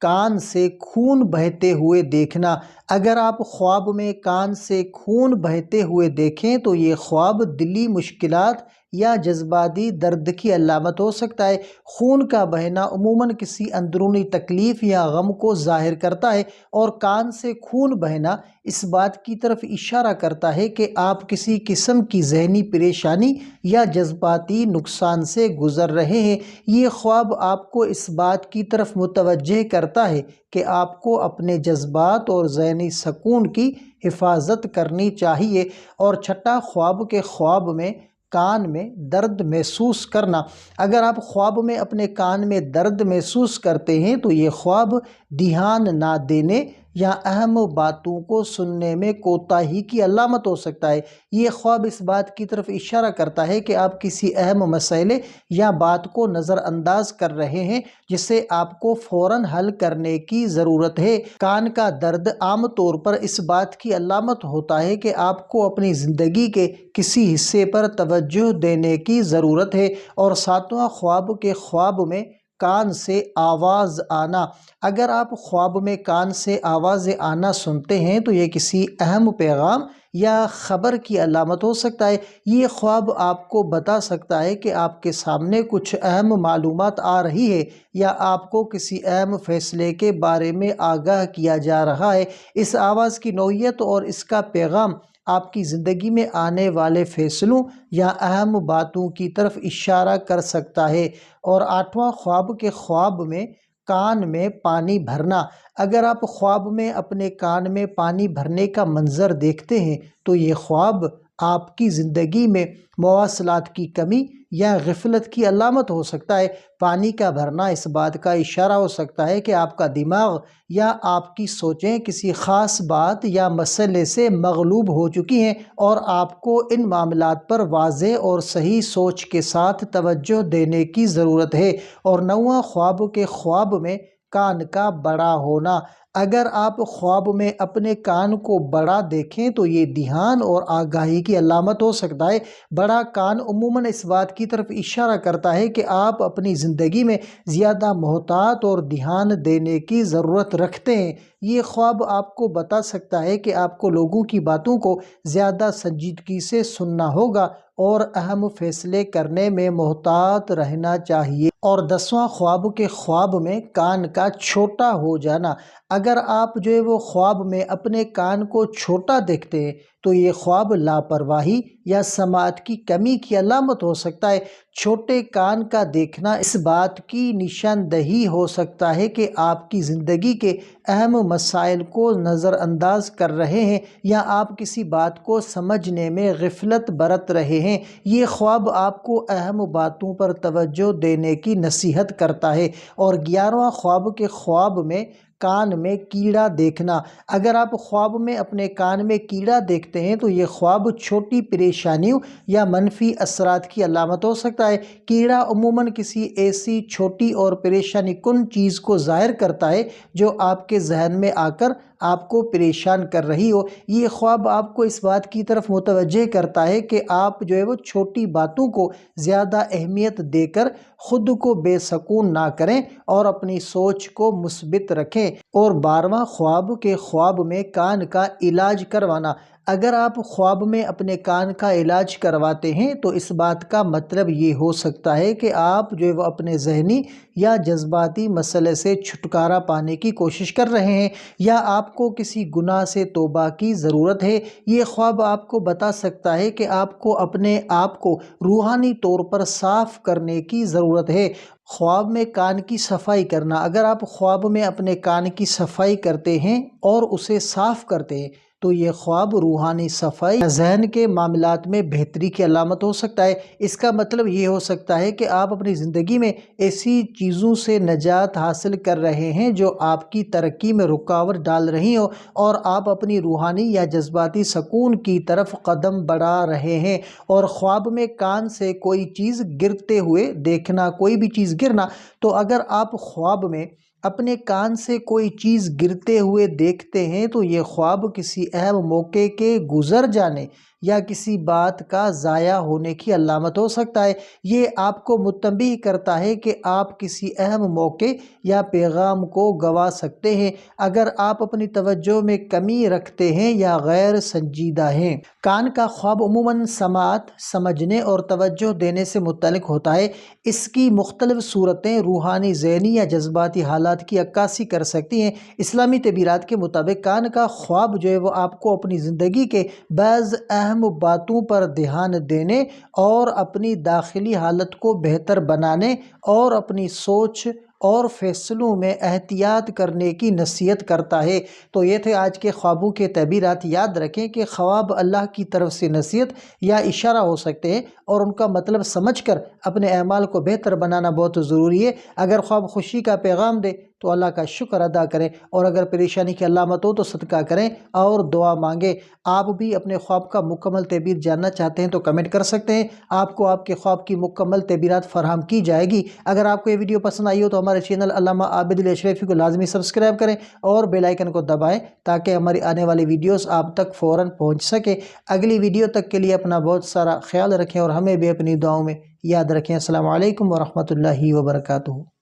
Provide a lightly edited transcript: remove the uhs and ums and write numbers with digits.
کان سے خون بہتے ہوئے دیکھنا۔ اگر آپ خواب میں کان سے خون بہتے ہوئے دیکھیں تو یہ خواب دلی مشکلات یا جذباتی درد کی علامت ہو سکتا ہے۔ خون کا بہنا عموماً کسی اندرونی تکلیف یا غم کو ظاہر کرتا ہے، اور کان سے خون بہنا اس بات کی طرف اشارہ کرتا ہے کہ آپ کسی قسم کی ذہنی پریشانی یا جذباتی نقصان سے گزر رہے ہیں۔ یہ خواب آپ کو اس بات کی طرف متوجہ کرتا ہے کہ آپ کو اپنے جذبات اور ذہنی سکون کی حفاظت کرنی چاہیے۔ اور چھٹا، خواب کے خواب میں کان میں درد محسوس کرنا۔ اگر آپ خواب میں اپنے کان میں درد محسوس کرتے ہیں تو یہ خواب دھیان نہ دینے یا اہم باتوں کو سننے میں کوتاہی کی علامت ہو سکتا ہے۔ یہ خواب اس بات کی طرف اشارہ کرتا ہے کہ آپ کسی اہم مسئلے یا بات کو نظر انداز کر رہے ہیں جسے آپ کو فوراً حل کرنے کی ضرورت ہے۔ کان کا درد عام طور پر اس بات کی علامت ہوتا ہے کہ آپ کو اپنی زندگی کے کسی حصے پر توجہ دینے کی ضرورت ہے۔ اور ساتواں، خواب کے خواب میں کان سے آواز آنا۔ اگر آپ خواب میں کان سے آواز آنا سنتے ہیں تو یہ کسی اہم پیغام یا خبر کی علامت ہو سکتا ہے۔ یہ خواب آپ کو بتا سکتا ہے کہ آپ کے سامنے کچھ اہم معلومات آ رہی ہے یا آپ کو کسی اہم فیصلے کے بارے میں آگاہ کیا جا رہا ہے۔ اس آواز کی نوعیت اور اس کا پیغام آپ کی زندگی میں آنے والے فیصلوں یا اہم باتوں کی طرف اشارہ کر سکتا ہے۔ اور آٹھواں، خواب کے خواب میں کان میں پانی بھرنا۔ اگر آپ خواب میں اپنے کان میں پانی بھرنے کا منظر دیکھتے ہیں تو یہ خواب آپ کی زندگی میں مواصلات کی کمی یا غفلت کی علامت ہو سکتا ہے۔ پانی کا بھرنا اس بات کا اشارہ ہو سکتا ہے کہ آپ کا دماغ یا آپ کی سوچیں کسی خاص بات یا مسئلے سے مغلوب ہو چکی ہیں، اور آپ کو ان معاملات پر واضح اور صحیح سوچ کے ساتھ توجہ دینے کی ضرورت ہے۔ اور نواں، خواب کے خواب میں کان کا بڑا ہونا۔ اگر آپ خواب میں اپنے کان کو بڑا دیکھیں تو یہ دھیان اور آگاہی کی علامت ہو سکتا ہے۔ بڑا کان عموماً اس بات کی طرف اشارہ کرتا ہے کہ آپ اپنی زندگی میں زیادہ محتاط اور دھیان دینے کی ضرورت رکھتے ہیں۔ یہ خواب آپ کو بتا سکتا ہے کہ آپ کو لوگوں کی باتوں کو زیادہ سنجیدگی سے سننا ہوگا اور اہم فیصلے کرنے میں محتاط رہنا چاہیے۔ اور 10واں، خواب کے خواب میں کان کا چھوٹا ہو جانا۔ اگر آپ وہ خواب میں اپنے کان کو چھوٹا دیکھتے ہیں تو یہ خواب لاپرواہی یا سماعت کی کمی کی علامت ہو سکتا ہے۔ چھوٹے کان کا دیکھنا اس بات کی نشاندہی ہو سکتا ہے کہ آپ کی زندگی کے اہم مسائل کو نظر انداز کر رہے ہیں یا آپ کسی بات کو سمجھنے میں غفلت برت رہے ہیں۔ یہ خواب آپ کو اہم باتوں پر توجہ دینے کی نصیحت کرتا ہے۔ اور 11واں، خواب کے خواب میں کان میں کیڑا دیکھنا۔ اگر آپ خواب میں اپنے کان میں کیڑا دیکھتے ہیں تو یہ خواب چھوٹی پریشانیوں یا منفی اثرات کی علامت ہو سکتا ہے۔ کیڑا عموماً کسی ایسی چھوٹی اور پریشانی کن چیز کو ظاہر کرتا ہے جو آپ کے ذہن میں آ کر آپ کو پریشان کر رہی ہو۔ یہ خواب آپ کو اس بات کی طرف متوجہ کرتا ہے کہ آپ وہ چھوٹی باتوں کو زیادہ اہمیت دے کر خود کو بے سکون نہ کریں اور اپنی سوچ کو مثبت رکھیں۔ اور 12واں، خواب کے خواب میں کان کا علاج کروانا۔ اگر آپ خواب میں اپنے کان کا علاج کرواتے ہیں تو اس بات کا مطلب یہ ہو سکتا ہے کہ آپ اپنے ذہنی یا جذباتی مسئلے سے چھٹکارا پانے کی کوشش کر رہے ہیں یا آپ کو کسی گناہ سے توبہ کی ضرورت ہے۔ یہ خواب آپ کو بتا سکتا ہے کہ آپ کو اپنے آپ کو روحانی طور پر صاف کرنے کی ضرورت ہے۔ خواب میں کان کی صفائی کرنا۔ اگر آپ خواب میں اپنے کان کی صفائی کرتے ہیں اور اسے صاف کرتے ہیں تو یہ خواب روحانی صفائی یا ذہن کے معاملات میں بہتری کی علامت ہو سکتا ہے۔ اس کا مطلب یہ ہو سکتا ہے کہ آپ اپنی زندگی میں ایسی چیزوں سے نجات حاصل کر رہے ہیں جو آپ کی ترقی میں رکاوٹ ڈال رہی ہوں، اور آپ اپنی روحانی یا جذباتی سکون کی طرف قدم بڑھا رہے ہیں۔ اور خواب میں کان سے کوئی چیز گرتے ہوئے دیکھنا، کوئی بھی چیز گرنا، تو اگر آپ خواب میں اپنے کان سے کوئی چیز گرتے ہوئے دیکھتے ہیں تو یہ خواب کسی اہم موقع کے گزر جانے یا کسی بات کا ضائع ہونے کی علامت ہو سکتا ہے۔ یہ آپ کو متنبہ کرتا ہے کہ آپ کسی اہم موقع یا پیغام کو گنوا سکتے ہیں اگر آپ اپنی توجہ میں کمی رکھتے ہیں یا غیر سنجیدہ ہیں۔ کان کا خواب عموماً سماعت، سمجھنے اور توجہ دینے سے متعلق ہوتا ہے۔ اس کی مختلف صورتیں روحانی، ذہنی یا جذباتی حالات کی عکاسی کر سکتی ہیں۔ اسلامی تعبیرات کے مطابق کان کا خواب جو ہے وہ آپ کو اپنی زندگی کے بعض اہم باتوں پر دھیان دینے اور اپنی داخلی حالت کو بہتر بنانے اور اپنی سوچ اور فیصلوں میں احتیاط کرنے کی نصیحت کرتا ہے۔ تو یہ تھے آج کے خوابوں کے تعبیرات۔ یاد رکھیں کہ خواب اللہ کی طرف سے نصیحت یا اشارہ ہو سکتے ہیں اور ان کا مطلب سمجھ کر اپنے اعمال کو بہتر بنانا بہت ضروری ہے۔ اگر خواب خوشی کا پیغام دے تو اللہ کا شکر ادا کریں، اور اگر پریشانی کی علامت ہو تو صدقہ کریں اور دعا مانگیں۔ آپ بھی اپنے خواب کا مکمل تعبیر جاننا چاہتے ہیں تو کمنٹ کر سکتے ہیں، آپ کو آپ کے خواب کی مکمل تعبیرات فراہم کی جائے گی۔ اگر آپ کو یہ ویڈیو پسند آئی ہو تو ہمارے چینل علامہ عابد علی اشرفی کو لازمی سبسکرائب کریں اور بیل آئیکن کو دبائیں تاکہ ہماری آنے والی ویڈیوز آپ تک فوراً پہنچ سکے۔ اگلی ویڈیو تک کے لیے اپنا بہت سارا خیال رکھیں اور ہمیں بھی اپنی دعاؤں میں یاد رکھیں۔ السلام علیکم ورحمۃ اللہ وبرکاتہ۔